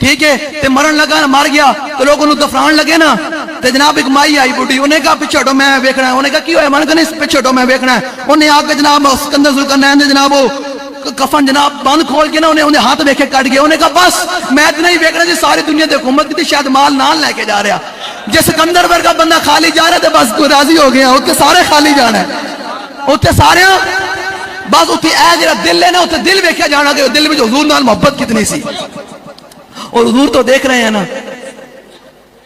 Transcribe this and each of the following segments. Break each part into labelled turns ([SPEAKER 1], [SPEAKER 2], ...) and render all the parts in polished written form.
[SPEAKER 1] ٹھیک ہے تے مرن لگا نا مر گیا تو لوگ انہوں دفران لگے نا تے جناب ایک مائی آئی بڑھی انہیں کہا پیچھے ہٹو میں ویکھنا ہے انہیں کہا کی ہویا میں نے کہا نہیں پیچھے ہٹو میں ویکھنا ہے انہیں آ کے جناب سکندر ذوالقرنین دے جناب وہ کفن جناب بند کھول کے نا انہیں ہاتھ ویکھے کٹ گیا انہیں کہا بس میں اتنا ہی ویکھنا جی ساری دنیا دے حکومت کی تھی شاید مال نال لے کے جا رہا جس سکندر ورگا بندہ خالی جا رہا تھے بس کوئی راضی ہو گیا اتنے سارے خالی جانا ہے اتنے سارے بس اتنے اے جڑا دل ہے نا اتنے دل ویکھیا جانا کہ دل میں حضور نال محبت کتنی سی اور حضور تو دیکھ رہے ہیں نا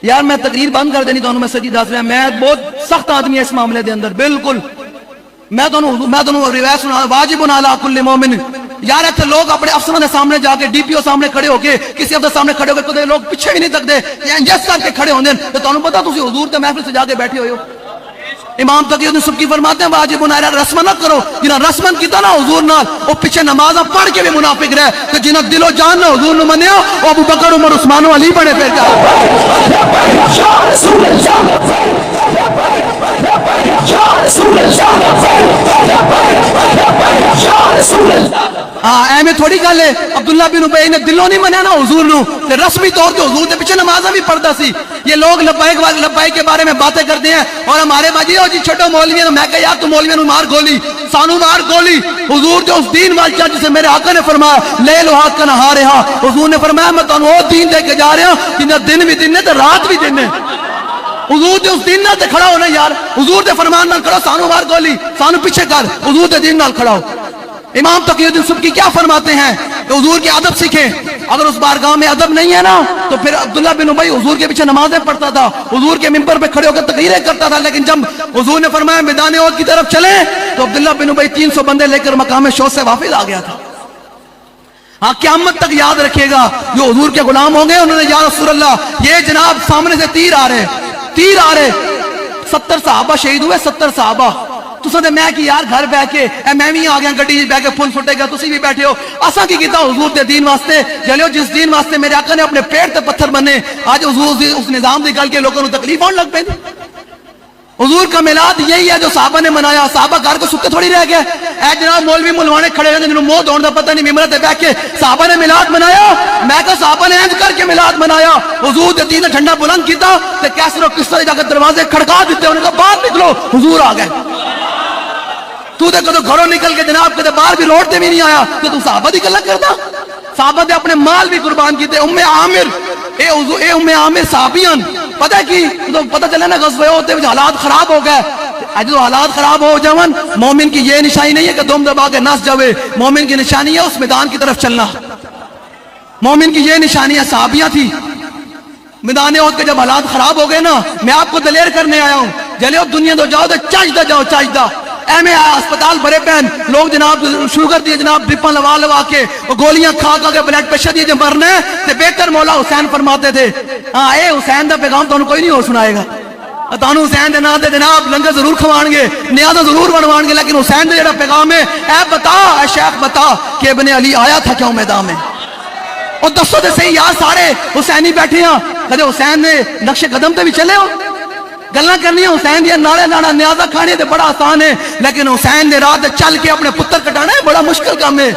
[SPEAKER 1] یار میں تقریر بند کر دینی تو میں سچی دس رہا میں بہت سخت آدمی ہے اس معاملے دے اندر بالکل میں روایت سنا واجب علی کل مومن یار ایتھے لوگ اپنے افسروں کے سامنے جا کے ڈی پی او سامنے کھڑے ہو کے کسی افسر سامنے کھڑے ہو کے کدے لوگ پیچھے بھی نہیں تکتے یا انجسٹ کر کے کھڑے ہوندے تو تانوں پتہ تسی حضور تے محفل سے جا کے بیٹھے ہوئے ہو امام تقی الدین سبکی فرماتے ہیں واجب علی رسم نہ کرو جنہاں رسمن کیتا نا حضور نال او پیچھے نمازاں پڑھ کے بھی منافق رہے تے جنہاں دل و جان نہ حضور نو منیا او ابو بکر عمر عثمان و علی بنے پھر جا ہاں میں تھوڑی گل ہے عبداللہ بن ابی نے دلوں نہیں منیا نا حضور نو تے رسمی طور پہ حضور دے پیچھے نمازاں بھی پڑھتا سی یہ لوگ لبیک کے بارے میں باتیں کرتے ہیں اور ہمارے باجی ہو جی چھوٹو مولوی نے میں کہا یار تو مولوی نو مار گولی سانو مار گولی حضور جو اس دین وال چل جسے میرے آقا نے فرمایا لے لو ہاتھ کا نہارہا حضور نے فرمایا میں تانوں وہ دین دے کے جا رہا ہوں جنہاں دن بھی دن ہے تے رات بھی دن ہے حضور دے اس دین نال تے کھڑا ہونا یار حضور دے فرمان نال کھڑا سانو مار گولی سانو پیچھے کر حضور دے دین نال کھڑا ہو امام تقی الدین سبکی کیا فرماتے ہیں کہ حضور کے ادب سیکھیں اگر اس بارگاہ میں ادب نہیں ہے نا تو پھر عبداللہ بن ابی حضور کے پیچھے نمازیں پڑھتا تھا حضور کے ممبر پہ کھڑے ہو کر تقریریں کرتا تھا لیکن جب حضور نے فرمایا میدان احد کی طرف چلیں تو عبداللہ بن ابی 300 بندے لے کر مقام شوق سے واپس آ گیا تھا ہاں قیامت تک یاد رکھے گا جو حضور کے غلام ہوں گے انہوں نے یا رسول اللہ یہ جناب سامنے سے تیر آ رہے 70 صحابہ شہید ہوئے 70 صحابہ تساں تے میں کہ یار گھر بیٹھ کے میں بھی آ گیا گڈی بیٹھ کے پھل سٹے گا تسی بھی بیٹھے ہو اساں کی کیتا حضور دے دین واسطے جلیو جس دین واسطے میرے آقا نے اپنے پیٹ تے پتھر بنے آج حضور اس نظام دی گل کے لوگوں کو تکلیف ہون لگ پیندی حضور کا میلاد یہی ہے جو صحابہ نے منایا صحابہ گھر کو ستے تھوڑی رہ گئے اے جناب مولوی ملوانے کھڑے ہوئے جنہوں موت ہونے دا پتہ نہیں ممبر تے بیٹھ کے صحابہ نے میلاد منایا میں کہا صحابہ نے انج کر کے میلاد منایا حضور دے دین ٹھنڈا بلند کیتا تے کیسر و کسرا جا کے دروازے کھڑکا دیتے انہوں نے کہا باہر نکلو حضور آ گئے تو دے کدو گھروں نکل کے جناب کدے باہر بھی لوٹتے بھی نہیں آیا تو صحابہ دی گلا کرتا صحابہ دے اپنے مال بھی قربان کیتے ام عامر اے ام عامر صحابیاں پتہ کی تو پتہ چلے نا غزوہ ہوتے ہیں حالات خراب ہو گئے جو حالات خراب ہو جاون مومن کی یہ نشانی نہیں ہے کہ دم دبا کے نس جاوے مومن کی نشانی ہے اس میدان کی طرف چلنا مومن کی یہ نشانی ہے صحابیاں تھی میدان احد کے جب حالات خراب ہو گئے نا میں آپ کو دلیر کرنے آیا ہوں جلیو دنیا تو جاؤ تو چاہدہ جاؤ چاہدہ ایم اسپتال بھرے پہن لوگ جناب شوگر دیے جناب ڈرپاں لوا کے گولیاں کھا کے بلڈ پریشر دیے جو مرنے تے بہتر مولا حسین فرماتے تھے ہاں اے حسین دا پیغام تو کوئی نہیں ہو سنائے گا تانوں حسین دے نام تے جناب لنگر ضرور کھوان گے نیازاں ضرور بنوان گے لیکن حسین دا جڑا پیغام ہے اے بتا اے شیخ بتا کہ ابن علی آیا تھا کیوں میدان میں اور دسو تے صحیح یار سارے حسینی بیٹھے ہیں کدے حسین نے نقش قدم تے بھی چلے ہو گلاں کرنی حسین دیا ناڑے ناڑا نیازہ کھانے تے بڑا آسان ہے لیکن حسین نے رات چل کے اپنے پتر کٹانا ہے بڑا مشکل کام ہے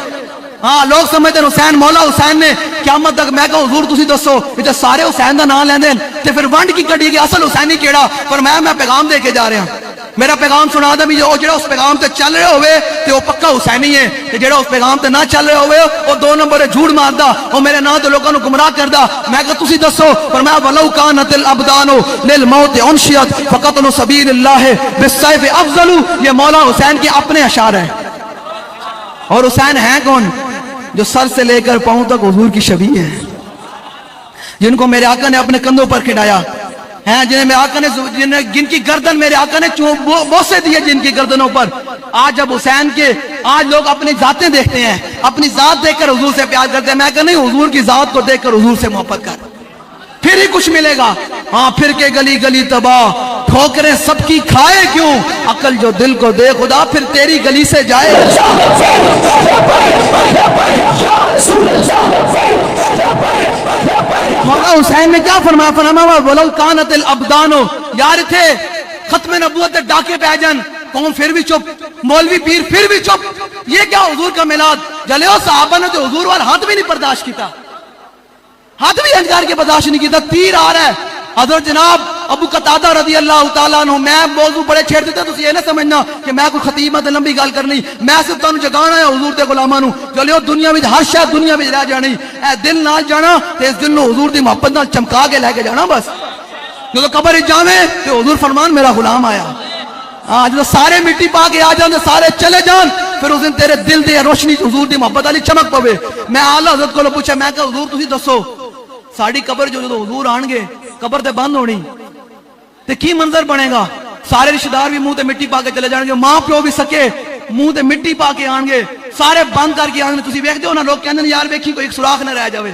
[SPEAKER 1] ہاں لوگ سمجھتے ہیں حسین مولا حسین نے قیامت تک میں کہا حضور تسی دسو یہ سارے حسین دا نام لیندے تے پھر ونڈ کی کڑی گئی اصل حسینی کیڑا پر میں پیغام دے کے جا رہا ہوں میرا پیغام سنا دا بھی جو جڑا اس پیغام تے چل رہے ہوئے تے وہ پکا حسینی ہے تے جڑا اس پیغام تے نہ چل رہے ہوئے وہ 2 نمبر جھوٹ ماردا وہ میرے نام تے لوکاں نو گمراہ کردا میں کہ تسی دسو فرمایا ولو کانت الابدان للموت انشیت فقتل سبیل اللہ بالسیف افضل یہ مولا حسین کے اپنے اشعار ہیں اور حسین ہیں کون جو سر سے لے کر پاؤں تک حضور کی شبیہ ہے جن کو میرے آقا نے اپنے کندھوں پر کھڑایا ہیں جن کی گردن میرے آقا نے بوسے دیے جن کی گردنوں پر آج جب حسین کے آج لوگ اپنی ذاتیں دیکھتے ہیں اپنی ذات دیکھ کر حضور سے پیار کرتے ہیں میں کہا نہیں حضور کی ذات کو دیکھ کر حضور سے محبت کر پھر ہی کچھ ملے گا ہاں پھر کے گلی گلی تباہ ٹھوکریں سب کی کھائے کیوں عقل جو دل کو دے خدا پھر تیری گلی سے جائے مولا حسین نے کیا فرمایا فرمایا ولو کانت الابدان یار تھے ختم نبوت ڈاکے پہ جان قوم پھر بھی چپ مولوی پیر پھر بھی چپ یہ کیا حضور کا میلاد جلیو صحابہ نے تو حضور وال ہاتھ بھی نہیں برداشت کیتا ہاتھ بھی انکار کے برداشت نہیں کیتا. تیر آ رہا ہے. حضرت جناب ابو قتادہ رضی اللہ تعالیٰ عنہ, میں موضوع بڑے چھیڑ دیتے, تسی یہ نہ سمجھنا کہ میں کوئی خطیب تے لمبی گل کرنی, میں صرف تانوں جگانا ہے حضور دے غلاماں نو چلو دنیا وچ ہر شے دنیا وچ رہ جانی, اے دل نال جانا تے اس دل نو حضور دی محبت نال چمکا کے لے کے جانا. بس جدوں قبر وچ جاویں تے حضور فرمان میرا غلام آیا. ہاں جدوں سارے مٹی پا کے آ جان تے سارے چلے جان, پھر اس دن تیرے دل دی روشنی حضور دی محبت والی چمک پوے. میں اعلی حضرت کولوں پوچھا, میں کہ حضور تسی دسو ساڈی قبر جدوں حضور آن گے قبر تے بند ہونی تے کی منظر بنے گا؟ سارے رشتہ دار بھی منہ تے مٹی پا کے چلے جان گے, ماں پیو بھی سکے منہ تے مٹی پا کے آن گے, سارے بند کر کے آن گے. تسی ویکھدے ہو نا لوگ کہندے یار ویکھی کوئی ایک سوراخ نہ رہ جاوے,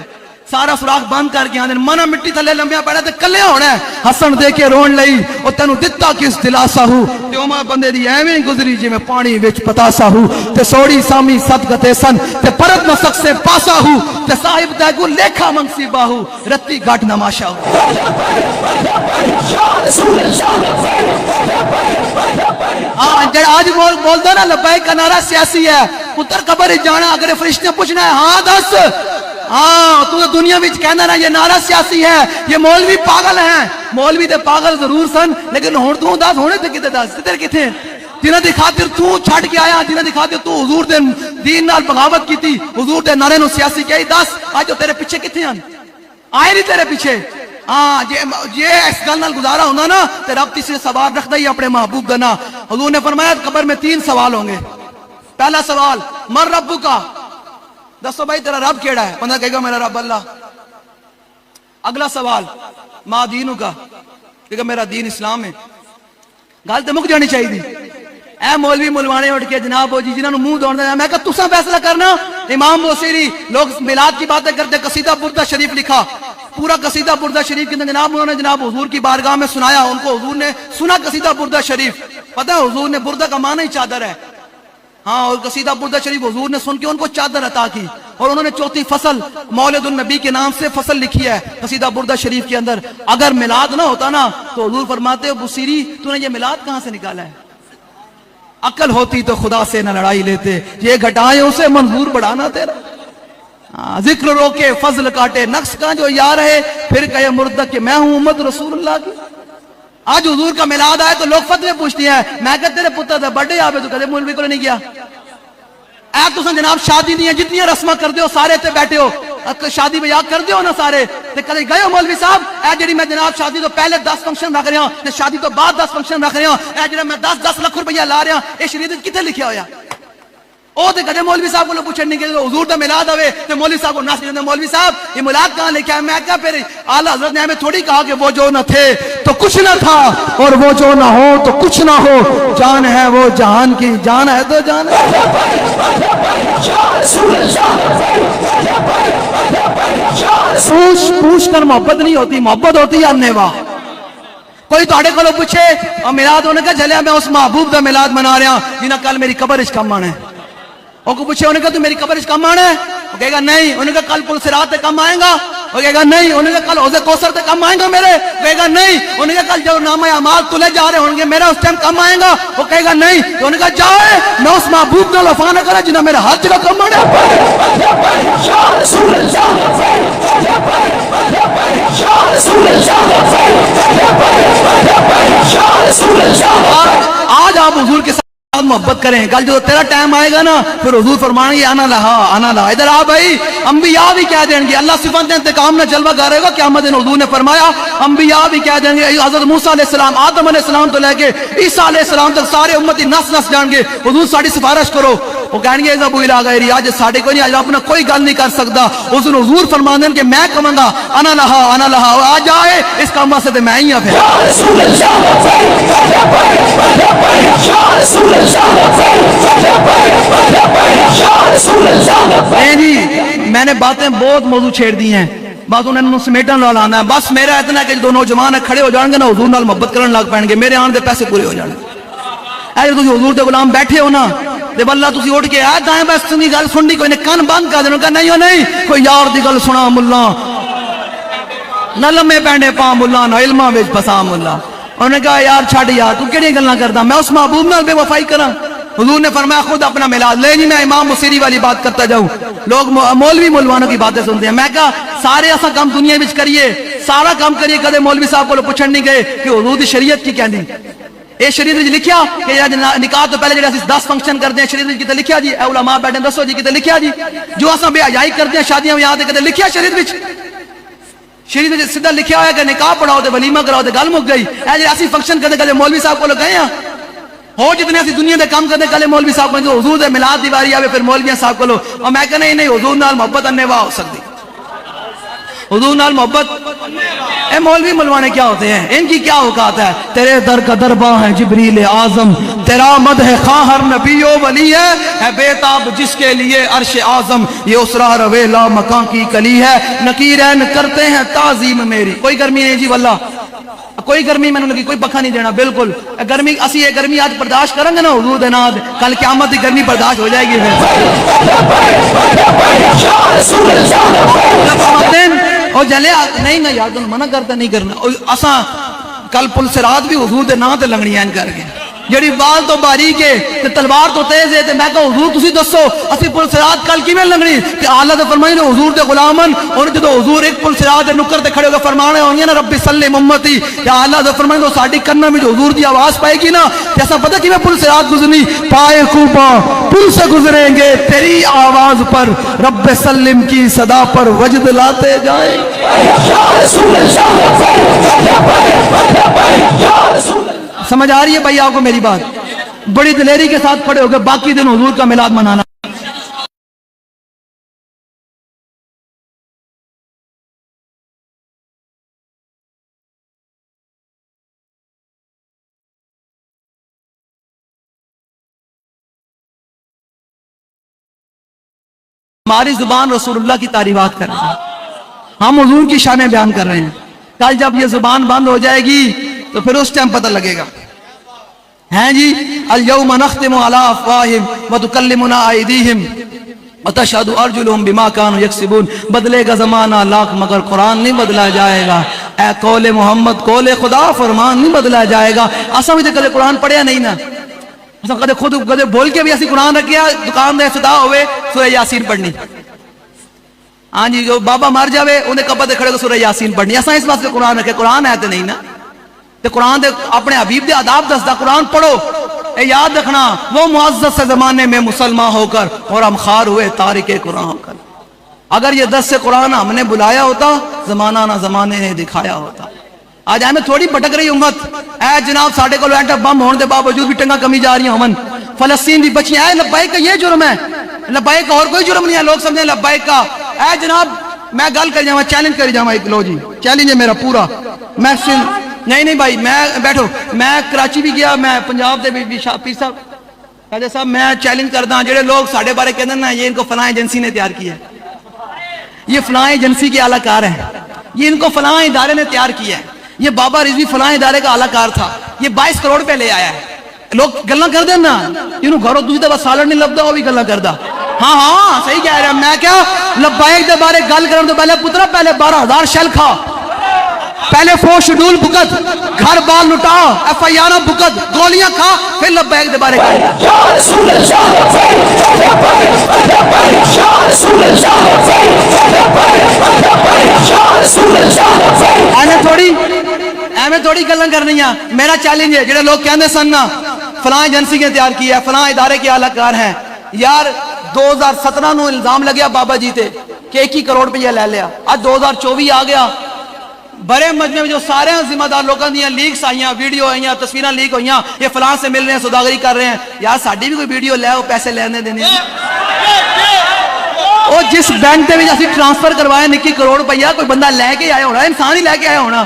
[SPEAKER 1] سارا سوراخ بند کر کے آندے منا مٹی تھلے لمبیا پیڑا تے کلے ہونا ہے. حسن دے کے رون لئی او تینوں دتا کس دلاسا ہو, تے او ماں بندے دی ایویں گزری جویں پانی وچ پتاسا ہو, تے سوڑی سامی صدقتے سن تے پرت نہ سک سے پاسا ہو, تے صاحب تے کو لیکھا منگسی باہو رتی گھٹ نماشا ہو. جڑا آج بولدا نا لبیک کا نعرہ سیاسی ہے, پتر قبر جانا اگر فرشتے پوچھنا ہے ہاں دس, ہاں تو دنیا وچ کہندا نا یہ نعرہ سیاسی ہے, یہ مولوی پاگل ہیں. مولوی تے پاگل ضرور سن, لیکن ہن تو دس ہونے تے کتے دس تیرے کتے جنہاں دی خاطر تو چھڈ کے آیا, جنہاں دی خاطر تو حضور دے دین نال بغاوت کیتی, حضور دے نعرے نو سیاسی کہی, دس اج تیرے پیچھے کتے ہیں؟ آئے نہیں تیرے پیچھے. ہاں جے اس گل نال گزارا ہونا نا تے رب تیسرے سوال رکھدا ہی اپنے محبوب دا نا. حضور نے فرمایا قبر میں 3 سوال ہوں گے. پہلا سوال من ربک کا, دسو بھائی تیرا رب کیڑا ہے؟ بندہ کہے گا میرا رب اللہ. اگلا سوال ما دینو کا, کہے گا میرا دین اسلام ہے. گل تے مک جانی چاہیے. اے مولوی ملوانے اٹھ کے جناب ہو جی جنہاں نو منہ دوڑنا ہے, میں کہا تساں فیصلہ کرنا. امام بوصیری لوگ میلاد کی باتیں کرتے, قصیدہ بردہ شریف لکھا, پورا قصیدہ بردہ شریف کے اندر جناب انہوں نے جناب حضور کی بارگاہ میں سنایا, ان کو حضور نے سنا قصیدہ بردہ شریف. پتہ ہے حضور نے بردہ کا معنی ہی چادر ہے. ہاں, اور قصیدہ بردہ شریف حضور نے سن کے ان کو چادر عطا کی, اور انہوں نے 4تھی فصل مولد النبی کے نام سے فصل لکھی ہے قصیدہ بردہ شریف کے اندر. اگر میلاد نہ ہوتا نا تو حضور فرماتے ہو بصیری تو نے یہ میلاد کہاں سے نکالا ہے؟ عقل ہوتی تو خدا سے نہ لڑائی لیتے, یہ گھٹائیں اسے منظور بڑھانا تیرا. ذکر روکے فضل کاٹے نقص کا جو یار ہے, پھر کہے مردہ کہ میں ہوں امت رسول اللہ کی. آج حضور کا میلاد آئے تو لوگ فتوے پوچھتے ہیں, میں کہتے تیرے پتر دا برڈے آوے تو کہتے مولوی کو نہیں کیا. اے تساں جناب شادی دی جتنی رسماں کردے ہو سارے تے بیٹھے ہو, شادی بیاہ کردے ہو نا سارے, تے کدے گئے ہو مولوی صاحب اے جڑی میں جناب شادی تو پہلے 10 فنکشن رکھ رہا ہوں تے شادی تو بعد 10 فنکشن رکھ رہا ہوں, اے جڑا میں 10 لاکھ روپیہ لا رہا ہوں, اے شریعت وچ کتے لکھیا ہویا؟ او تے کدے مولوی صاحب کو پوچھن نہیں کہ حضور دا میلاد ہوے تے مولوی صاحب کو ناس کرتے, مولوی صاحب یہ میلاد کہاں لکھا ہے؟ میں کہا پھر اعلی حضرت نے ہمیں تھوڑی کہا کہ وہ جو نہ تھے تو کچھ نہ تھا, اور وہ جو نہ ہو تو کچھ نہ ہو, جان ہے وہ جہان کی, جان ہے تو جان ہے. پوچھ کر محبت نہیں ہوتی, محبت ہوتی ہے انیوا. کوئی تہاڈے کولوں پوچھے اور میلاد ہونے کا چلیا میں اس محبوب دا میلاد منا رہا جنہاں کل میری قبر وچ کم آنا ہے. او کو پوچھے انہوں نے کہا تو میری قبر وچ کم آنا ہے؟ وہ کہے گا نہیں. انہوں نے کہا کل پل صراط تے کم آئے گا؟ وہ کہے گا نہیں. انہوں نے کہا کل حوض کوثر تے کم آئے گا میرے؟ وہ کہے گا نہیں. انہوں نے کہا کل جب نامہ اعمال تلے جا رہے ہوں گے میرا اس ٹائم کم آئے گا؟ وہ کہے گا نہیں. تو انہوں نے کہا جائے میں اس محبوب نال وفا نہ کرا جنہاں میرا ہر جگہ کم آنا ہے. آج آپ حضور کے ساتھ محبت کریں, کل جو تیرا ٹائم آئے گا نا پھر حضور فرمائیں گے انا لہا انا لہا. ادھر آ بھائی, انبیاء بھی کہہ دیں گے اللہ صفات انتقام نہ جلوہ گا رہے گا قیامت دن. حضور نے فرمایا انبیاء بھی کہہ دیں گے, حضرت موسیٰ علیہ السلام آدم علیہ السلام تو لے کے عیسیٰ علیہ السلام تک سارے امتی نس نس جان گے حضور ساڑی سفارش کرو. وہ کہیں گے ذبو الی غیری, آج ساڑے کوئی نہیں, آج اپنا کوئی گل نہیں کر سکتا. اس دن حضور فرمان دیں کہ میں کہوں گا انا لہا انا لہا, آ جائے اس کا مقصد میں ہی ہوں. جی میں نے باتیں بہت موضوع چھیڑ دی ہیں, بات انہوں نے سمیٹن لال آنا ہے. بس میرا اتنا کہ دو نوجوان کھڑے ہو جان گے نا حضور نال محبت کرن لگ پائیں گے, میرے آن دے پیسے پورے ہو جان گے. اے جو تسی حضور دے غلام بیٹھے ہو نا تے بلہ تسی اٹھ کے آئے دائیں بس تسی گل سننی کوئی نے کان بند کر دینا, کہا نہیں ہو نہیں کوئی یار دی گل سنا ملا نہ لمے پینڈے پا ملا نہ علماں وچ پسا ملا. انہوں نے کہا یار چھڑ یار تو کیڑی گلاں کردا, میں اس محبوب نال بے وفائی کراں؟ حضور نے فرمایا خود اپنا میلاد لے جی، میں امام بصیری والی بات کرتا جاؤں، لوگ مولوی مولوانوں کی باتیں سنتے ہیں. میں کہا سارے ایسا کام دنیا میں کریے، سارا کام کریے، کدے مولوی صاحب کو پوچھن نہیں گئے کہ حضور دی شریعت کی کہندی. اے شریعت وچ لکھیا کہ نکاح تو پہلے جڑے اسی 10 فنکشن کرتے ہیں شریعت وچ کتے لکھیا جی؟ اے علماء بیٹھے دسو جی کتے لکھیا جی؟ جو اساں بے حیائی کرتے ہیں شادیاں ویاہ تے کتے لکھیا شریعت وچ؟ شریعت وچ سیدھا لکھیا ہوا ہے کہ نکاح پڑھاؤ تے ولیمہ کراؤ تے گل مک گئی. اے جڑے اسی فنکشن کرتے کدے مولوی صاحب کو گئے ہیں؟ ہو جتنے اسی دنیا دے کام کرتے کلے مولوی صاحب کو حضور دے میلاد دی واری آوے پھر مولویاں صاحب کو. اور میں کہنا نہیں حضور نال محبت انیوا ہو سکتی، حضور نال محبت. اے مولوی ملوانے کیا ہوتے ہیں؟ ان کی کیا اوقات ہے؟ تیرے در کا درباں ہے جبریل اعظم، تیرا مدح خواہ ہر نبی و ولی ہے، اے بےتاب جس کے لیے عرش اعظم، یہ اسرار ویلا مکان کی کلی ہے، نکیرین کرتے ہیں تعظیم میری. کوئی گرمی نہیں جی واللہ، کوئی گرمی میں نے لگی، کوئی پکھا نہیں دینا. بالکل گرمی اسی یہ گرمی آج برداشت کریں گے نا حضور دے نال، کل قیامت کی گرمی برداشت ہو جائے گی. اور جلے نہیں نہ یار منع کرتا نہیں کرنا. اساں کل پل صراط بھی حضور دے نام تے لنگڑی این کر کے، جڑی بال تو باریک ہے تے تلوار تو تیز ہے. تے میں کہا حضور تسی دسو اسی پل صراط کل کیویں لنگڑی؟ تے اعلیٰ تے فرمائے نے حضور دے غلامن، اور جدوں حضور ایک پل صراط دے نکر تے کھڑے ہو کے فرمانے ہونگے نا رب سلم امتی، تے اعلیٰ تے فرمائے تو ساڈی کناں وچ حضور دی آواز پائے گی نا، تے اساں پتہ کیویں پل صراط گزرنی؟ پائے کوپا پل سے گزریں گے تیری آواز پر، رب سلم کی صدا پر وجد لاتے جائیں. سمجھ آ رہی ہے بھائی آپ کو میری بات؟ بڑی دلیری کے ساتھ کھڑے ہو گئے باقی دن حضور کا میلاد منانا. ہماری زبان رسول اللہ کی تعریفات کر رہے ہیں، ہم حضور کی شانیں بیان کر رہے ہیں. کل جب یہ زبان بند ہو جائے گی تو پھر اس ٹائم پتہ لگے گا. ہیں جی الیوم نختم علی افواہہم وتکلمنا ایدیہم وتشہد ارجلہم بما کانوا یکسبون. بدلے گا زمانہ لاکھ مگر قرآن نہیں بدلا جائے گا. اے قول محمد قول خدا فرمان نہیں بدلا جائے گا. اساں بھی تے کدے قرآن پڑھیا نہیں نا، اساں کدے خود کدے بول کے بھی اسی قرآن رکھیا دکان دے افتتاح ہوئے سورہ یاسین پڑھنی. ہاں جی جو بابا مر جاوے انہیں قبر دے کھڑے کو سورہ یاسین پڑھنی. اساں اس واسطے قرآن رکھے، قرآن ہے تے نہیں نا، تے قرآن دے اپنے حبیب دے آداب دسدا قرآن پڑھو. اے یاد رکھنا وہ معزز سے زمانے میں مسلمان ہو کر اور ہم خار ہوئے تارک قرآن ہو کر. اگر یہ 10 سے قرآن ہم نے بلایا ہوتا زمانہ نہ زمانے نے دکھایا ہوتا. آج ہمیں تھوڑی بھٹک رہی امت. اے جناب ساڈے کول اینٹم بم ہونے دے باوجود بھی ٹنگا کمی جا رہی ہیں. فلسطین دی بچیاں اے لبیک کا یہ جرم ہے، لبیک کا اور کوئی جرم نہیں ہے. لوگ سمجھیں لبیک کا. اے جناب میں گل کر جاواں، چیلنج کر جاواں ایک. لو جی چیلنج ہے میرا پورا. میں نہیں بھائی میں بیٹھو، میں کراچی بھی گیا، میں پنجاب دے بھی پیر صاحب قاضی صاحب میں چیلنج کردا ہاں جڑے لوگ ساڈے بارے کہندے نا یہ ان کو فلاں ایجنسی نے تیار کیا ہے، یہ فلاں ایجنسی کے اعلی کار ہیں، یہ ان کو فلاں ادارے نے تیار کیا ہے، یہ بابا رضوی فلاں ادارے کا اعلی کار تھا، یہ 22 کروڑ پہ لے آیا ہے. لوگ گلاں کر دیں نا انہوں گھروں دوسری دفعہ سالن نہیں لبدا وہ بھی گلاں کردا. ہاں صحیح کہہ رہا. میں کیا لبیک دے بارے گل کرن تو پہلے پترا پہلے 12,000 شیل کھا، پہلے فوج شیڈول بھگت، گھر بال لٹا، ایف آئی آر بھگت، گولیاں کھا، پھر لبیک دے بارے گل. ایویں تھوڑی گلاں کرنی ہیں. میرا چیلنج ہے جڑے لوگ کہندے سن نا فلاں ایجنسی کے تیار کیا ہے، فلاں ادارے کے اعلی کار ہیں. یار 2017 نو الزام لگیا بابا جی تے کہ 21 کروڑ روپیہ لے لیا. آج 2024 آ گیا، بڑے مجمع میں جو سارے ذمہ دار لوگوں دیاں لیکس آئیاں، ویڈیو آئیاں، تصویراں لیک ہوئیاں، یہ فلاں سے مل رہے ہیں، سوداگری کر رہے ہیں. یار ساڈی بھی کوئی ویڈیو لے آؤ، پیسے لینے دینے. اور جس بینک دے وچ اسی ٹرانسفر کروائے 21 کروڑ روپیہ کوئی بندہ لے کے آیا ہونا، انسان ہی لے کے آیا ہونا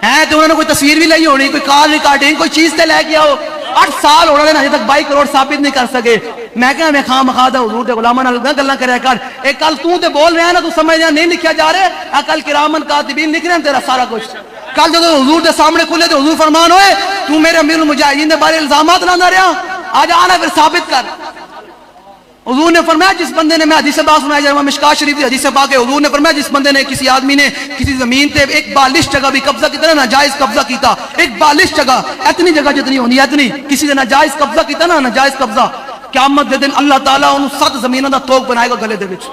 [SPEAKER 1] ہے. تو انہوں نے کوئی تصویر بھی لائی ہونی، کوئی کال ریکارڈنگ، کوئی چیز تے لے کے آؤ. 8 سال ہو رہے ہیں ابھی تک 22 کروڑ ثابت نہیں کر سکے. میں کہا میں خواہ مخواہ دا حضور دے غلاماں نال گلاں کریا کر. ایک کل تو تے بول رہے ہیں نا، تو سمجھ رہے نہیں لکھیا جا رہے، کل کرامن کاتبین لکھ رہے ہیں تیرا سارا کچھ. کل جب حضور دے سامنے کھلے تو حضور فرمان ہوئے تو میرے امیر المجاہدین دے بارے الزامات لانا رہا، آج آنا پھر ثابت کر. حضور نے فرمایا جس بندے نے، میں حدیث پاک سنایا جا رہا ہوں مشکات شریف کی حدیث پاک ہے، حضور نے فرمایا جس بندے نے، کسی آدمی نے کسی زمین تے ایک بالش جگہ بھی قبضہ کیتا نا، ناجائز قبضہ کیتا، ایک بالش جگہ اتنی جگہ جتنی ہونی ہے اتنی، کسی نے ناجائز قبضہ کیتا نا، ناجائز قبضہ قیامت دے دن اللہ تعالیٰ انہوں 7 زمینوں دا توق بنائے گا گلے دے وچ.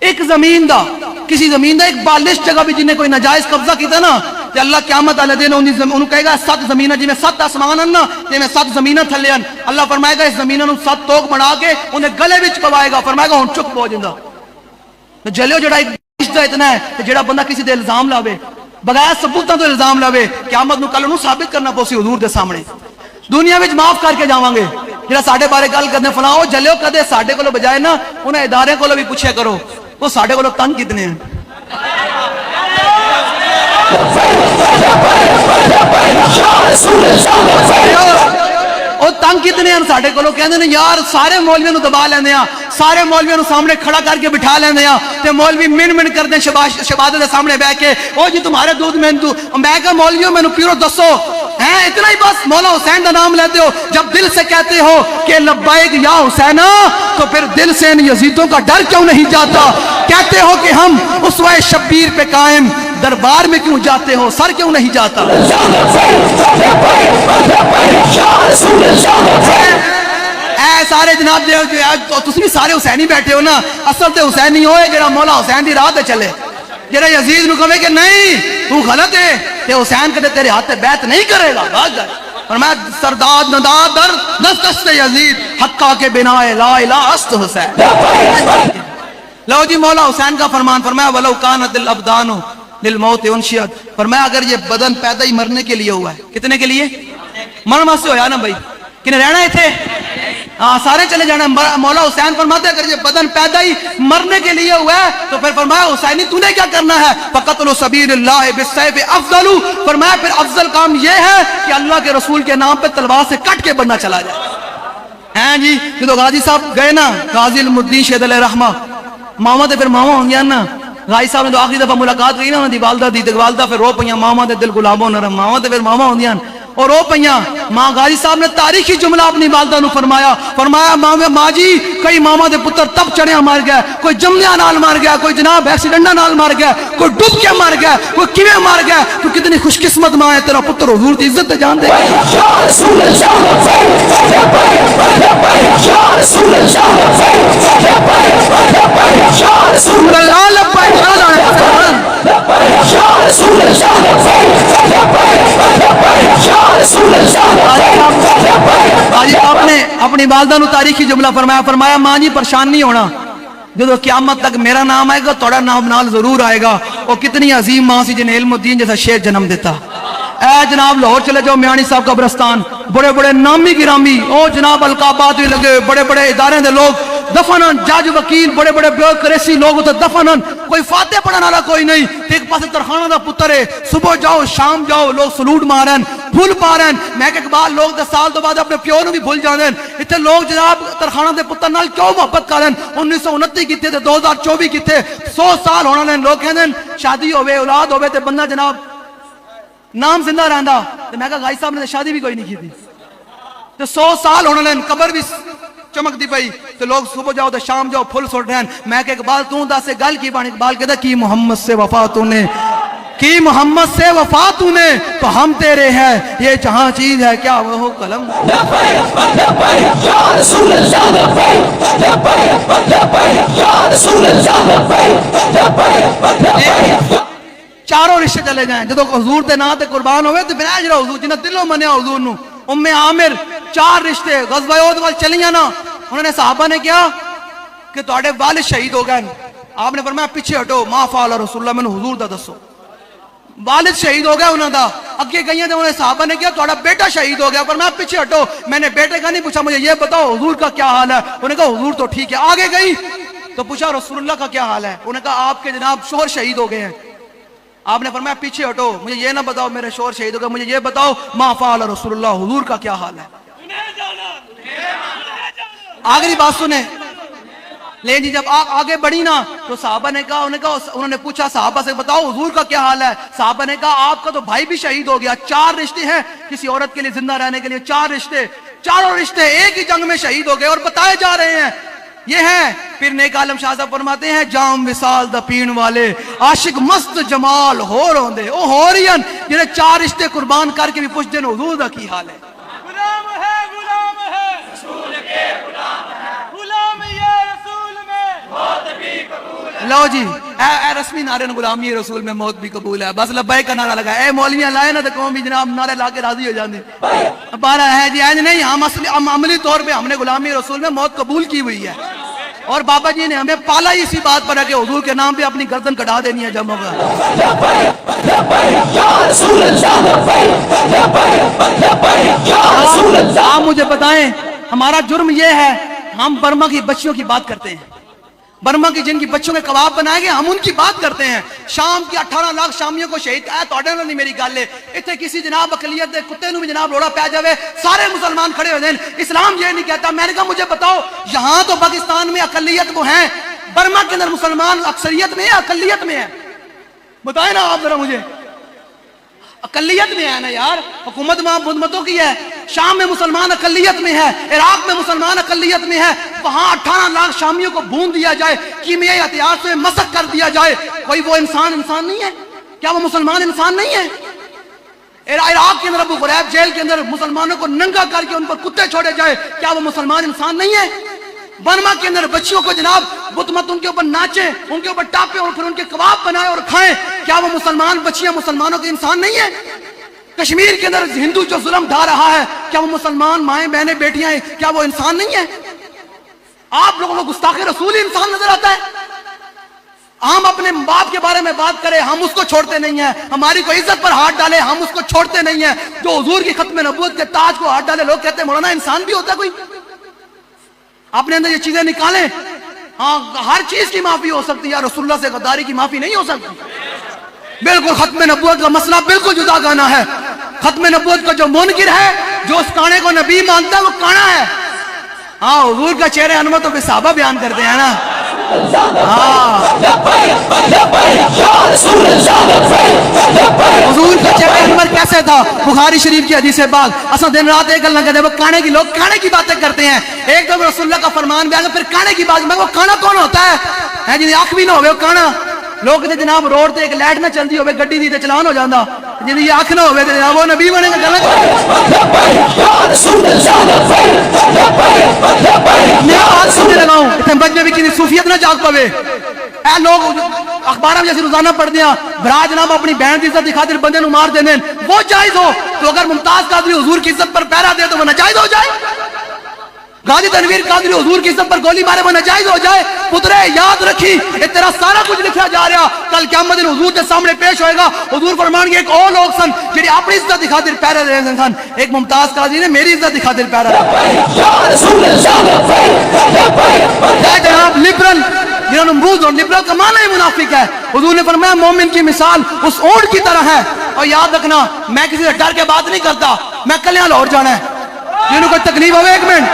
[SPEAKER 1] ایک زمین دا کسی زمین دا ایک بالش جگہ بھی جنہیں کوئی ناجائز قبضہ کیتا نا تے اللہ قیامت والے دن انہوں کہے گا 7 زمیناں جی میں 7 آسمان ہیں نا تے میں 7 زمیناں تھلے ہیں. اللہ فرمائے گا اس زمیناں نوں 7 توق بنا کے انہیں گلے وچ پوائے گا. فرمائے گا ہن چپ ہو جندا جلیو جڑا ایک بالش دا اتنا ہے تے جڑا بندہ کسی دے الزام لاوے بغیر ثبوتاں تو الزام لاوے قیامت نوں کل انہوں ثابت کرنا پوسی حضور دے سامنے. دنیا وچ معاف کر کے جاواں گے جڑا ساڈے بارے گل کرنے فلاں او جلیو کدے ساڈے کولوں بجائے نا انہاں ادارے کولوں بھی پوچھیا کرو وہ ساڈے کولوں تنگ کتنے ہیں. وہ تنگ کتنے ہیں ساڈے کولوں کہندے نے یار سارے مولویوں نوں دبا لیندے ہاں سارے مولویوں نوں سامنے کھڑا کر کے بٹھا لیندے ہاں تے مولوی من کردے شہبازے دے سامنے بیٹھ کے او جی تمہارے دودھ میں میں کہا مولویوں مینوں پیرو دسو ہیں اتنا ہی بس مولا حسین دا نام لیتے ہو جب دل سے کہتے ہو کہ لبیک یا حسینہ تو پھر دل سے ان یزیدوں کا ڈر کیوں نہیں جاتا. کہتے ہو کہ ہم اسوہ شبیر پہ قائم دربار میں کیوں جاتے ہو سر کیوں نہیں جاتا. اے سارے جناب تسی بھی سارے حسینی بیٹھے ہو نا اصل تے حسینی ہوئے جڑا مولا حسین دی راہ تے چلے جڑا یزید نو کہے کہ نہیں تو غلط ہے تے حسین کدے تیرے ہاتھ تے بیعت نہیں کرے گا. بات جائے فرمایا سرداد نداد در دست یزید حقا کے بنا لا الہ است حسین. لو جی مولا حسین کا فرمان فرمایا ولو کانت الابدان للموت انشئت. فرمایا اگر یہ بدن پیدا ہی مرنے کے لیے ہوا ہے کتنے کے لیے مرن واسطے ہویا نا بھائی کنے رہنا ہے تھے ہاں سارے چلے جانا. مولا حسین فرماتے اگر یہ بدن پیدا ہی مرنے کے لیے ہوا ہے تو پھر فرمایا حسینی تو نے کیا کرنا ہے فقتل سبیل اللہ بالسیف افضل. فرمایا پھر افضل کام یہ ہے کہ اللہ کے رسول کے نام پہ تلوار سے کٹ کے بندہ چلا جائے. ہیں جی جدو غازی صاحب گئے نا غازی الدین شہید علیہ رحمہ ماما تے پھر ماما ہوں گیا نا غازی صاحب نے تو آخری دفعہ ملاقات کی نا انہوں دی والدہ دی والدہ پھر رو پئیاں ماما دے دل غلاموں نرم ماما تے پھر ماما ہوں گیا اور رو پئیاں. ماں غازی صاحب نے تاریخی جملہ اپنی والدہ نو فرمایا ماں جی کئی ماما دے پتر تب چڑھیا مار گیا کوئی جمدیاں نال مار گیا کوئی جناب ایکسیڈنٹا نال مار گیا کوئی ڈوب کے مار گیا کوئی کیویں مار گیا تو کتنی خوش قسمت ماں ہے تیرا پتر حضور دی عزت تے جان دے. آپ نے اپنی والدہ نو تاریخی جملہ فرمایا ماں جی پریشان نہیں ہونا جدو قیامت تک میرا نام آئے گا توڑا نام نال ضرور آئے گا. وہ کتنی عظیم ماں سی جنہیں علم الدین جیسا شیر جنم دیتا. اے جناب لاہور چلے جاؤ میانی صاحب قبرستان بڑے بڑے نامی گرامی او جناب القابات بھی لگے بڑے بڑے ادارے دے لوگ دفنن جج وکیل بڑے بڑے بیوکریسی لوگ تے دفنن کوئی فاتح پڑھن والا کوئی نہیں. ایک پاسے ترخانہ دا پتر ہے صبح جاؤ شام جاؤ لوگ سلوٹ مارن بھول پارن میں کہ اقبال لوگ 10 سال تو بعد اپنے پیو نو بھی بھول جاندے ایتھے لوگ جناب ترخانہ دے پتر نال کیوں محبت کرن 1929 کیتے تے 2024 کیتے 100 سال ہونا نے لوگ کہندے شادی ہوے اولاد ہوے تے بندہ جناب نام زندہ رہندا تے میں کہا غازی صاحب نے شادی بھی کوئی نہیں کی تھی تے 100 سال ہونا نے قبر بھی چمک دی پئی تو لوگ صبح جاؤ تو شام جاؤ پھل سٹ رہے ہیں. میں کہ اقبال تو دس گل کی بانی اقبال کہتا کی محمد سے وفا تو نے کی محمد سے وفا تو نے تو ہم تیرے ہیں یہ جہاں چیز ہے کیا وہ قلم. چاروں رشتے چلے جائیں جدو حضور دے نا تے قربان ہوئے تو پھر اجرا حضور جنہ دلوں منیا حضور نو ام عامر 4 رشتے غزوہ احد وال چلیاں نا انہوں نے صحابہ نے کیا کہ تواڈے والد شہید ہو گئے. آپ نے فرمایا پیچھے ہٹو ما فعل رسول اللہ میں حضور دا دسو. والد شہید ہو گیا انہوں دا اگے گئیاں تو انہوں نے صحابہ نے کیا تواڈا بیٹا شہید ہو گیا فرمایا پیچھے ہٹو میں نے بیٹے کا نہیں پوچھا مجھے یہ بتاؤ حضور کا کیا حال ہے. انہوں نے کہا حضور تو ٹھیک ہے. آگے گئی تو پوچھا رسول اللہ کا کیا حال ہے. انہوں نے کہا آپ کے جناب شوہر شہید ہو گئے ہیں. آپ نے فرمایا پیچھے ہٹو مجھے یہ نہ بتاؤ میرے شوہر شہید ہو گئے مجھے یہ بتاؤ ما فعل رسول اللہ حضور کا کیا حال ہے. آخری بات سنیں لیکن جی جب آگے بڑھی نا تو صحابہ نے کہا انہوں نے پوچھا صحابہ سے بتاؤ حضور کا کیا حال ہے. صحابہ نے کہا آپ کا تو بھائی بھی شہید ہو گیا. 4 رشتے ہیں کسی عورت کے لیے زندہ رہنے کے لیے 4 رشتے چاروں رشتے ایک ہی جنگ میں شہید ہو گئے اور بتائے جا رہے ہیں یہ ہیں. پھر نیک عالم شاہ صاحب فرماتے ہیں جام وصال دا پین والے عاشق مست جمال ہو روندے او ہو رہی ہیں جنہیں 4 رشتے قربان کر کے بھی پوچھ دین حضور دا کی حال ہے. غلام ہے رسول کے لو جی اے رسمی نعرے غلامی رسول میں موت بھی قبول ہے، بس لبیک کا نعرہ لگا، اے مولویاں لائے نا تو قوم بھی جناب نعرے لا کے راضی ہو جاندے. بارہ ہے جی ایج نہیں، ہم عملی طور پہ ہم نے غلامی رسول میں موت قبول کی ہوئی ہے، اور بابا جی نے ہمیں پالا ہی اسی بات پر ہے کہ حضور کے نام پہ اپنی گردن کٹا دینی ہے جب ہوگا. آپ مجھے بتائیں ہمارا جرم یہ ہے، ہم برما کی بچیوں کی بات کرتے ہیں، برما کی جن کی بچوں کے کباب بنائے گئے ہم ان کی بات کرتے ہیں. شام کی 18 لاکھ شامیوں کو شہید کیا توڑے نہ نہیں میری گل ہے، اتنے کسی جناب اقلیت دے کتے نو بھی جناب روڑا پہ جاوے سارے مسلمان کھڑے ہو جائیں. اسلام یہ نہیں کہتا. میں نے کہا مجھے بتاؤ یہاں تو پاکستان میں اقلیت وہ ہیں، برما کے اندر مسلمان اکثریت میں ہے اقلیت میں ہے؟ بتائیں نا آپ ذرا مجھے. اقلیت میں ہے نا یار، حکومت وہاں بدمتوں کی ہے. شام میں مسلمان اقلیت میں ہے، عراق میں مسلمان اقلیت میں ہے. وہاں 18 لاکھ شامیوں کو بھون دیا جائے، کیمیائی ہتھیار سے مسخ کر دیا جائے. کوئی وہ انسان نہیں ہے؟ کیا وہ مسلمان انسان نہیں ہے؟ عراق کے اندر ابو غریب جیل کے اندر مسلمانوں کو ننگا کر کے ان پر کتے چھوڑے جائے، کیا وہ مسلمان انسان نہیں ہے؟ برما کے اندر بچیوں کو جناب بت مت ان کے اوپر ناچے، ان کے اوپر ٹاپے اور پھر ان کے کباب بنائے اور کھائیں، کیا وہ مسلمان بچیاں مسلمانوں کے انسان نہیں ہیں؟ کشمیر کے اندر ہندو جو ظلم ڈھا رہا ہے، کیا وہ مسلمان مائیں بہنیں بیٹیاں ہیں، کیا وہ انسان نہیں ہے؟ آپ لوگوں کو گستاخ رسول انسان نظر آتا ہے؟ ہم اپنے باپ کے بارے میں بات کریں ہم اس کو چھوڑتے نہیں ہیں، ہماری کوئی عزت پر ہاتھ ڈالے ہم اس کو چھوڑتے نہیں ہیں، جو حضور کی ختم نبوت کے تاج کو ہاتھ ڈالے لوگ کہتے ہیں مولانا انسان بھی ہوتا ہے کوئی؟ اپنے اندر یہ چیزیں نکالیں. ہاں ہر چیز کی معافی ہو سکتی ہے، رسول اللہ سے غداری کی معافی نہیں ہو سکتی. بالکل ختم نبوت کا مسئلہ بالکل جدا گانا ہے. ختم نبوت کا جو منکر ہے، جو اس کانے کو نبی مانتا ہے وہ کانا ہے. ہاں حضور کا چہرے انور تو صحابہ بیان کرتے ہیں نا. حضور کا چہرہ انور کیسے تھا؟ بخاری شریف کی حدیث پاک اصلا دن رات ایک گل نہ کہتے، وہ کانے کی لوگ کانے کی باتیں کرتے ہیں. ایک دم رسول اللہ کا فرمان بیان پھر کانے کی بات. میں وہ کانا کون ہوتا ہے جی آنکھ بھی نہ ہوئے وہ کانا. لوگ کہتے جناب روڈ تے ایک لائٹ نہ چلتی ہوئے گڈی دی تے چلان ہو جاندہ، جی آنکھ نہ ہوئے جناب وہ نبی بنے گا. غلط میں بات سمجھے لگاؤں اتنے بچے بھی کسی صوفیت نہ جاگ پوے. اے لوگ اخباروں میں جیسے روزانہ پڑھ دیا برا جناب اپنی بہن کی عزت کی خاطر بندے نو مار دینے، وہ جائز ہو تو اگر ممتاز قادری حضور کی عزت پر پہرا دے تو وہ ناجائز ہو جائے. غازی تنویر قادری حضور کی عزت پر گولی مارے وہ ناجائز ہو جائے. پترے یاد رکھی یہ تیرا سارا کچھ لکھا جا رہا، کل قیامت دن حضور کے سامنے پیش ہوئے گا. حضور فرمان گے ایک اور لوگ سن جنہیں اپنی عزت کی خاطر پہرا دے سن، ایک ممتاز قادری نے میری عزت کی خاطر پہرا جناب لبرل جنہوں نمرود اور لبرل کا معنی ہی منافق ہے. حضور نے فرمایا مومن کی مثال اس اونٹ کی طرح ہے. اور یاد رکھنا میں کسی سے ڈر کے بات نہیں کرتا، میں کلیاں لاہور جانا ہے. جنہوں کو تکلیف ہوئے ایک منٹ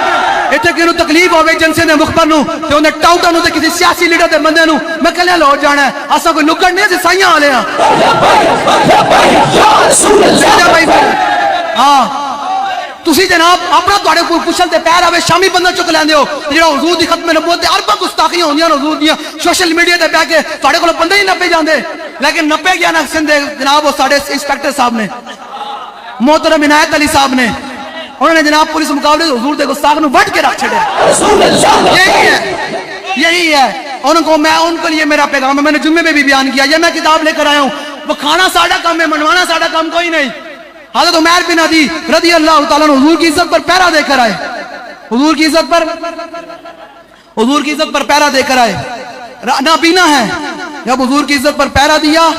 [SPEAKER 1] اتنے کنوں تکلیف ہوئے جنسے نے مخبر نو تے انہیں ٹاؤٹا نو تے کسی سیاسی لیڈر دے بندے نو میں کلیاں لاہور جانا ہے. اساں کوئی نکڑ نہیں ہے سائیاں والے ہاں. ہاں تسی جناب اپنا تواڈے کوئی پچھل تے پیر آوے شامی بندہ چک لیندے ہو، جڑا حضور دی ختم نبوت تے ارباں گستاخیاں ہوندیاں حضور دیاں سوشل میڈیا تے بیٹھ کے تواڈے کول بندے ہی نپے جاندے. لیکن نپے گیا نا سندھ جناب وہ ساڈے انسپیکٹر صاحب نے محترم عنایت علی صاحب نے، انہوں نے جناب پولیس مقابلے حضور دے گستاخ نو وٹ کے رکھ چھڑیا. یہی ہے ان کو لیے میرا پیغام ہے. میں نے جمعے میں بھی بیان کیا، یہ میں کتاب لے کر آیا ہوں. وہ کھانا ساڑھا کام ہے، منوانا ساڑھا کام کوئی نہیں. حضرت عمیر بن عدی رضی اللہ تعالیٰ عنہ حضور کی عزت پر پہرا دے کر آئے. حضور کی عزت پر پہرا دے کر آئے. نابینا ہے. جب حضور کی عزت پر پہرا دیا،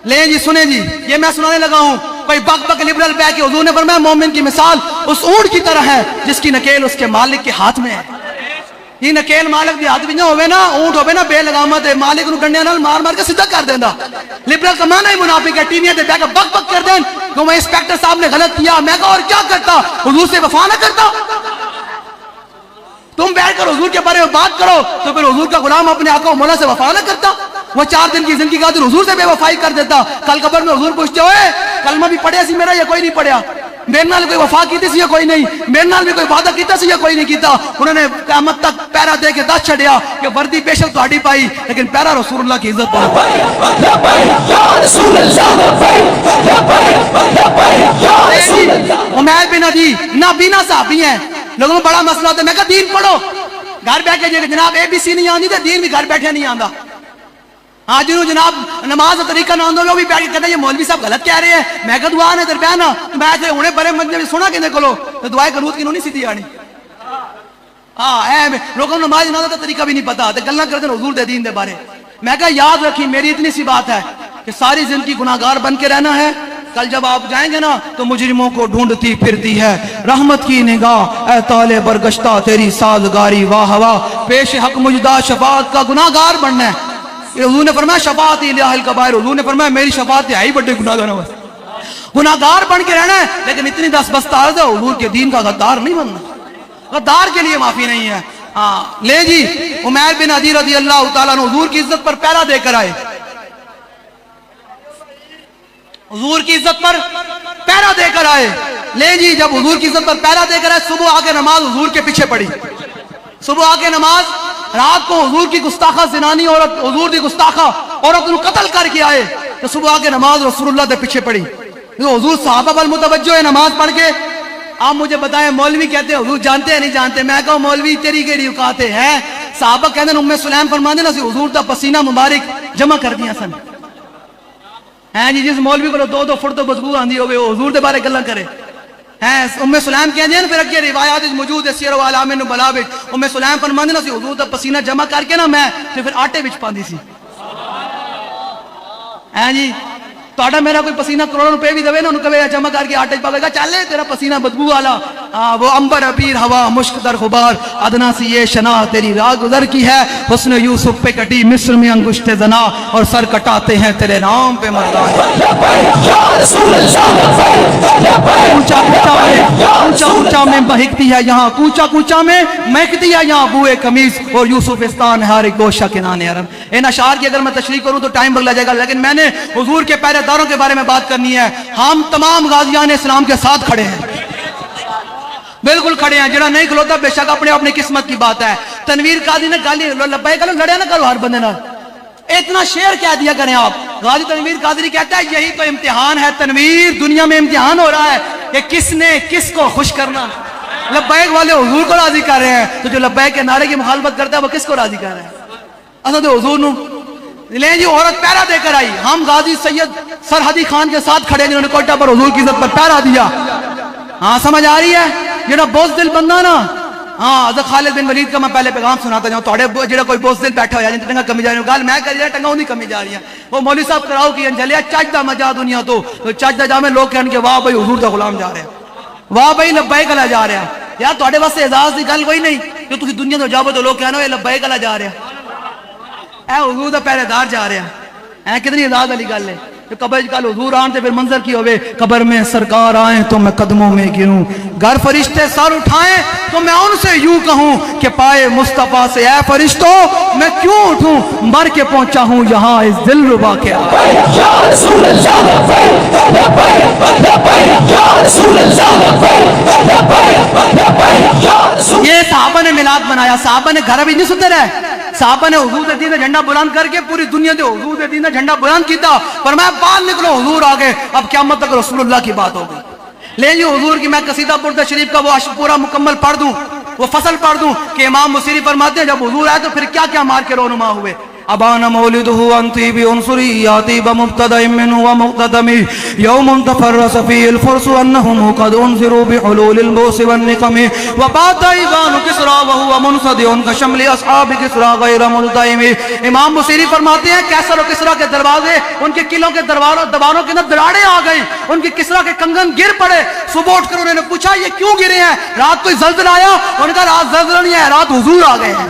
[SPEAKER 1] لیں جی سنیں جی یہ میں سنانے لگا ہوں. کوئی بک بک لبرل بے کے حضور نے فرمایا مومن کی مثال اس اونٹ کی طرح ہے جس کی نکیل اس کے مالک کے ہاتھ میں ہے. یہ نکیل مالک دی ہاتھ بھی نہ ہوئے نا، اونٹ ہوئے نا بے لگامت ہے، مالک نو ڈنڈے نال مار مار کے سیدھا کر دیندا. لبرل کا معنی ہی منافق ہے. ٹی وی تے بیٹھ کے بک بک کر دین کہ میں انسپیکٹر صاحب نے غلط کیا. میں کہا اور کیا کرتا؟ حضور سے وفا نہ کرتا؟ تم بیٹھ کر حضور کے بارے میں بات کرو تو پھر حضور کا غلام اپنے آقا و مولا سے وفا نہ کرتا؟ وہ 4 دن کی زندگی خاطر حضور سے بے وفائی کر دیتا. کل قبر میں حضور پوچھتے ہوئے کلمہ بھی پڑھیا سی میرا یا کوئی نہیں پڑھیا؟ میرے نال کوئی وفا کیتی سی یا کوئی نہیں؟ میرے نال بھی کوئی وعدہ کیتا سی یا کوئی نہیں کیتا؟ انہوں نے قیامت تک پیرا دے کے دس چھڑیا کہ وردی بے شک تہاڈی پائی لیکن پیرا رسول اللہ کی عزت پائی. عمیر بن عدی نابینا صحابی ہیں. لوگوں کو بڑا مسئلہ ہوتا ہے. میں کہا دین پڑھو. گھر بیٹھ کے جناب ABC نہیں آندی تو دین بھی گھر بیٹھے نہیں آندا. آج انہوں جناب نماز کا طریقہ نہ آندو لوگ بھی بیٹھ کے کہتے ہیں یہ مولوی صاحب غلط کہہ رہے ہیں. میں کہا دعا نے درپیان نا میں کہ انہیں بڑے مجھے سنا کہنے کو لو تو دعائے قنوت کی نہیں سیدھی آنی. لوگوں کو نماز نہ کا طریقہ بھی نہیں پتا تو گلاں کرتے ہیں حضور دے دین دے بارے. میں کہا یاد رکھی میری اتنی سی بات ہے کہ ساری زندگی گناہگار بن کے رہنا ہے. کل جب آپ جائیں گے نا تو مجرموں کو ڈھونڈتی پھرتی ہے رحمت کی نگاہ اے طالع برگشتہ تیری سازگاری واہ واہ. پیش حق مجدہ شفاعت کا گناہگار بننا ہے. حضور نے فرمایا شفاعت الاہل کبائر. حضور نے فرمایا میری شفاعت ہے ہی بڑے گناہگاروں میں. گناہگار بن کے رہنا ہے لیکن اتنی دس بستہ عرض ہے حضور کے دین کا غدار نہیں بننا. غدار کے لیے معافی نہیں ہے. لے جی عمیر بن عدی رضی اللہ تعالیٰ عنہ حضور کی عزت پر پہرا دے کر آئے. حضور کی عزت پر پہرا دے کر آئے. لے جی جب حضور کی عزت پر پہرا دے کر آئے صبح آ کے نماز حضور کے پیچھے پڑی. صبح آ کے نماز رات کو حضور کی گستاخہ زنانی عورت حضور کی گستاخہ عورت کو قتل کر کے آئے تو صبح آ کے نماز رسول اللہ دے پیچھے پڑی. حضور صحابہ پر متوجہ ہے نماز پڑھ کے. آپ مجھے بتائیں مولوی کہتے ہیں حضور جانتے ہیں نہیں جانتے. میں کہا مولوی تیری کیڑی اوقات ہے. صحابہ کہتے ہیں ام سلیم فرماندے نا سی حضور دا پسینہ مبارک جمع کر دیا سن. ہیں جی جس مولوی کو دو دو فٹ تو بدبو آندی ہوگی وہ حضور دے بارے گلاں کرے. ہیں ام سلیم کہندے ہیں پھر اگے روایات موجود ہے سیر و علام النبلاء وچ ام سلیم فرماندے نا سی حضور دا پسینہ جمع کر کے نا میں پھر آٹے وچ پاندی سی. ہیں جی تہاڈا میرا کوئی پسینہ کروڑوں روپے بھی دے نا انہوں کہے جمع کر کے آٹے پاوے گا چل تیرا پسینہ بدبو والا. وہ عنبر عبیر ہوا مشک در غبار ادنا سی یہ شناخت تیری راہ گزر کی ہے. حسن یوسف پہ کٹی مصر میں انگشت زنا اور سر کٹاتے ہیں تیرے نام پہ مردان. اونچا اونچا میں بہکتی ہے یہاں کوچا کوچا میں مہکتی ہے یہاں بوئے قمیض اور یوسفستان ہر ایک گوشہ کنانے حرم. ان اشعار کی اگر میں تشریح کروں تو ٹائم لگ جائے گا لیکن میں نے حضور کے پہرے داروں کے بارے میں بات کرنی ہے. ہم تمام غازیان اسلام کے ساتھ کھڑے ہیں بالکل کھڑے ہیں. جڑا نہیں کھلوتا بے شک اپنے اپنی قسمت کی بات ہے. تنویر قاضی نے گالی لبیک کرو لڑے نہ کرو ہر بندے نال اتنا شعر کہہ دیا کریں آپ. غازی تنویر قادری کہتا ہے یہی تو امتحان ہے تنویر دنیا میں امتحان ہو رہا ہے کہ کس نے کس کو خوش کرنا. لبیک والے حضور کو راضی کر رہے ہیں تو جو لبیک کے نعرے کی مخالفت کرتا ہے وہ کس کو راضی کر رہے ہیں. اصل تو حضور نو لیں جی عورت پہرا دے کر آئی. ہم غازی سید سرحدی خان کے ساتھ کھڑے جنہوں نے کوئٹہ پر حضور کی عزت پر پہرا دیا. ہاں سمجھ آ رہی ہے. جڑا بوزدل بندہ نا حضرت خالد بن ولید کا میں پہلے پیغام سناتا جاؤں تھوڑے جڑا کوئی بوزدل بیٹھا ہوا جن ٹنگا کمی جا رہی ہے گل میں کر رہا ٹنگا نہیں کمی جا رہی ہے. وہ مولوی صاحب کراؤ کی انجلیا چج دا مجا دنیا تو چج دا جا میں لوگ کہن کے واہ بھائی حضور دا غلام جا رہے ہیں واہ بھائی لبیک علیہ جا رہے ہیں. یار تھوڑے واسطے اعزاز دی گل کوئی نہیں کہ تسی دنیا تو جاؤ تو لوگ کہنا اے لبیک علیہ جا رہے ہیں اے حضور دا پہرے دار جا رہے ہیں. کتنی اعزاز والی گل ہے. قبر کل حضور آن تے پھر منظر کی ہوئے قبر میں سرکار آئیں تو میں قدموں میں گروں گر فرشتے سر اٹھائیں تو میں ان سے یوں کہوں کہ پائے مصطفیٰ سے اے فرشتوں میں کیوں اٹھوں مر کے پہنچا ہوں یہاں اس دل ربا کے. یہ صحابہ نے میلاد بنایا. صحابہ نے گھر بھی نہیں سنتے رہے. صحابہ نے حضور دے دین کا جھنڈا بلند کر کے پوری دنیا دے حضور دے دین کا جھنڈا بلند کیتا. فرمایا باہر نکلو حضور آگے اب قیامت تک رسول اللہ کی بات ہوگی. لے جی حضور کی میں قصیدہ برد شریف کا وہ پورا مکمل پڑھ دوں وہ فصل پڑھ دوں کہ امام مصری فرماتے ہیں جب حضور آئے تو پھر کیا کیا مار کے رونما ہوئے. ابان مولده عن طيب عنصرياتي بمبتدا منه ومقتدم يوم تفرس فيه الفرس انهم قد انذروا بحلول البؤس والنقم وبات ايوان كسرى وهو منصدع كشمل اصحاب كسرى غير ملتئم. امام بصیری فرماتے ہیں کیسر و کسرا کے دروازے ان کے قلعوں کے دیواروں کے اندر دراڑیں آ گئی ان کے کسرا کے کنگن گر پڑے. صبح اٹھ کر انہوں نے پوچھا یہ کیوں گرے ہیں رات کوئی زلزلہ آیا. انہوں نے کہا رات زلزلہ نہیں ہے رات حضور آ گئے ہیں.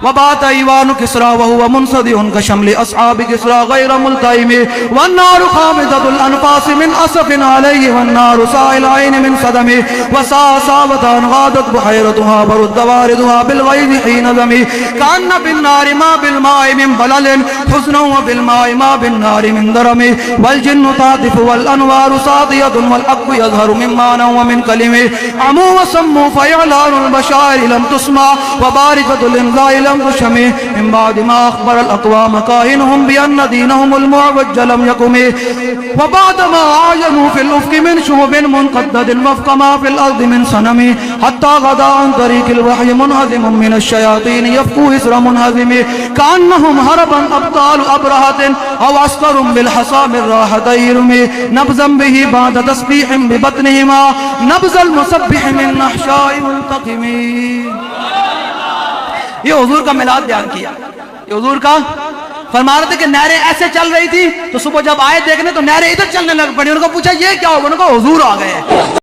[SPEAKER 1] وبات ايوان كسرى وهو منصدع كشمل اصحاب كسرى غير ملتئم والنار خامدة الانفاس من اسف عليه والنار سائل عين من صدم وساوة غادت بحيرتها برد واردها بالغيظ حين ذم كأن بالنار ما بالماء من بلل حزن وبالماء ما بالنار من درم والجن تعطف والانوار ساطية والحق يظهر من معنى ومن كلمه عمو وسموا فإعلان البشائر لم تسمع وباركة الانذار ينقشم من بعد ما أخبر الأقوام كاهنهم بأن دينهم المعوج لم يقم وبعد ما عاينوا في الأفق من شهب منقدد وفق ما في الأرض من صنم حتى غدا عن طريق الوحي منهزم من الشياطين يفقوا إسر منهزم كأنهم هربا أبطال أبرهة أو عسكر بالحصى من راحة يرمي نبزا به بعد تسبيح ببطنهما نبز المسبح من نحشاء منتقم. یہ حضور کا میلاد بیان کیا. یہ حضور کا فرما رہے تھے کہ نہریں ایسے چل رہی تھی تو صبح جب آئے دیکھنے تو نہریں ادھر چلنے لگ پڑی. ان کو پوچھا یہ کیا ہوگا؟ ان کو حضور آ گئے.